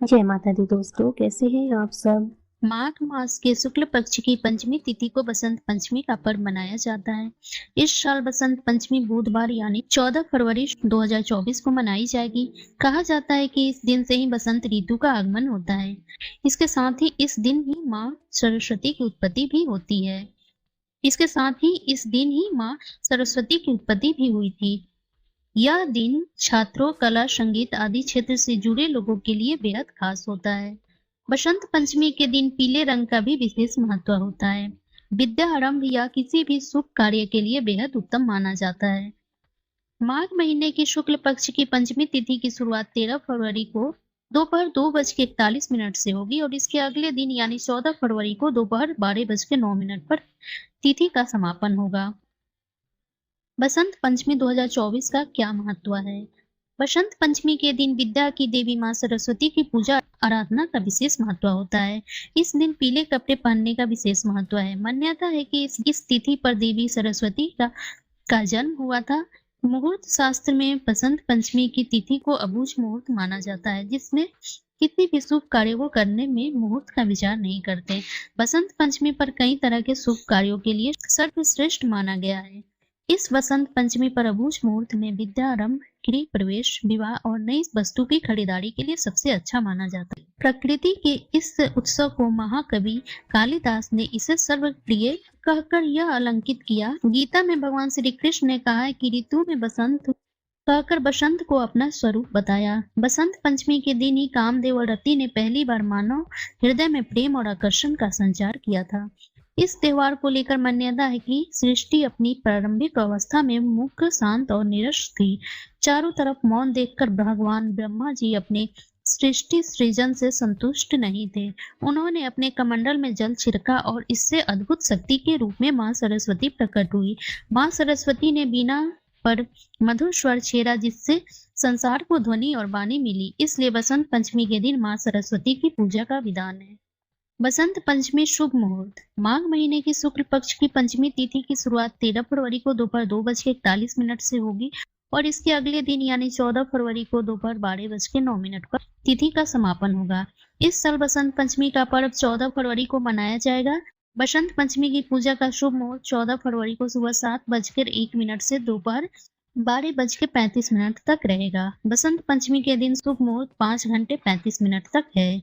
जय माता दी दोस्तों, कैसे हैं आप सब। माघ मास के शुक्ल पक्ष की पंचमी तिथि को बसंत पंचमी का पर्व मनाया जाता है। इस साल बसंत पंचमी बुधवार यानी 14 फरवरी 2024 को मनाई जाएगी। कहा जाता है कि इस दिन से ही बसंत ऋतु का आगमन होता है। इसके साथ ही इस दिन ही माँ सरस्वती की उत्पत्ति भी होती है। इसके साथ ही इस दिन ही माँ सरस्वती की उत्पत्ति भी हुई थी। यह दिन छात्रों, कला, संगीत आदि क्षेत्र से जुड़े लोगों के लिए बेहद खास होता है। बसंत पंचमी के दिन पीले रंग का भी विशेष महत्व होता है। विद्या आरंभ या किसी भी शुभ कार्य के लिए बेहद उत्तम माना जाता है। माघ महीने की शुक्ल पक्ष की पंचमी तिथि की शुरुआत 13 फरवरी को दोपहर 2:41 से होगी और इसके अगले दिन यानी 14 फरवरी को दोपहर 12:09 पर तिथि का समापन होगा। बसंत पंचमी 2024 का क्या महत्व है? बसंत पंचमी के दिन विद्या की देवी माँ सरस्वती की पूजा आराधना का विशेष महत्व होता है। इस दिन पीले कपड़े पहनने का विशेष महत्व है। मान्यता है कि इस तिथि पर देवी सरस्वती का जन्म हुआ था। मुहूर्त शास्त्र में बसंत पंचमी की तिथि को अबूझ मुहूर्त माना जाता है, जिसमें किसी भी शुभ कार्य को करने में मुहूर्त का विचार नहीं करते। बसंत पंचमी पर कई तरह के शुभ कार्यों के लिए सर्वश्रेष्ठ माना गया है। इस बसंत पंचमी पर अबूझ मुहूर्त में विद्या आरंभ, गृह प्रवेश, विवाह और नई वस्तु की खरीदारी के लिए सबसे अच्छा माना जाता है। प्रकृति के इस उत्सव को महाकवि कालिदास ने इसे सर्वप्रिय कहकर यह अलंकित किया। गीता में भगवान श्री कृष्ण ने कहा है कि ऋतु में बसंत कहकर बसंत को अपना स्वरूप बताया। बसंत पंचमी के दिन ही कामदेव और रति ने पहली बार मानव हृदय में प्रेम और आकर्षण का संचार किया था। इस त्योहार को लेकर मान्यता है कि सृष्टि अपनी प्रारंभिक अवस्था में मूक, शांत और निरस थी। चारों तरफ मौन देखकर भगवान ब्रह्मा जी अपने सृष्टि सृजन से संतुष्ट नहीं थे। उन्होंने अपने कमंडल में जल छिड़का और इससे अद्भुत शक्ति के रूप में माँ सरस्वती प्रकट हुई। माँ सरस्वती ने बीना पर मधुर स्वर छेड़ा, जिससे संसार को ध्वनि और वाणी मिली। इसलिए बसंत पंचमी के दिन माँ सरस्वती की पूजा का विधान है। बसंत पंचमी शुभ मुहूर्त। माघ महीने की शुक्ल पक्ष की पंचमी तिथि की शुरुआत 13 फरवरी को दोपहर 2:41 से होगी और इसके अगले दिन यानी 14 फरवरी को दोपहर 12:09 पर तिथि का समापन होगा। इस साल बसंत पंचमी का पर्व 14 फरवरी को मनाया जाएगा। बसंत पंचमी की पूजा का शुभ मुहूर्त 14 फरवरी को सुबह 7:01 से दोपहर 12:35 तक रहेगा। बसंत पंचमी के दिन शुभ मुहूर्त 5:35 तक है।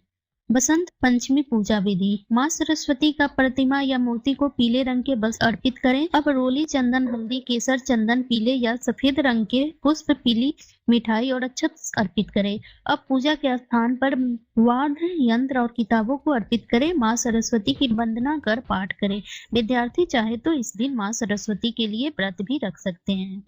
बसंत पंचमी पूजा विधि। माँ सरस्वती का प्रतिमा या मूर्ति को पीले रंग के वस्त्र अर्पित करें। अब रोली, चंदन, हल्दी, केसर, चंदन, पीले या सफेद रंग के पुष्प, पीली मिठाई और अक्षत अर्पित करें। अब पूजा के स्थान पर वाद्य यंत्र और किताबों को अर्पित करें। माँ सरस्वती की वंदना कर पाठ करें। विद्यार्थी चाहे तो इस दिन माँ सरस्वती के लिए व्रत भी रख सकते हैं।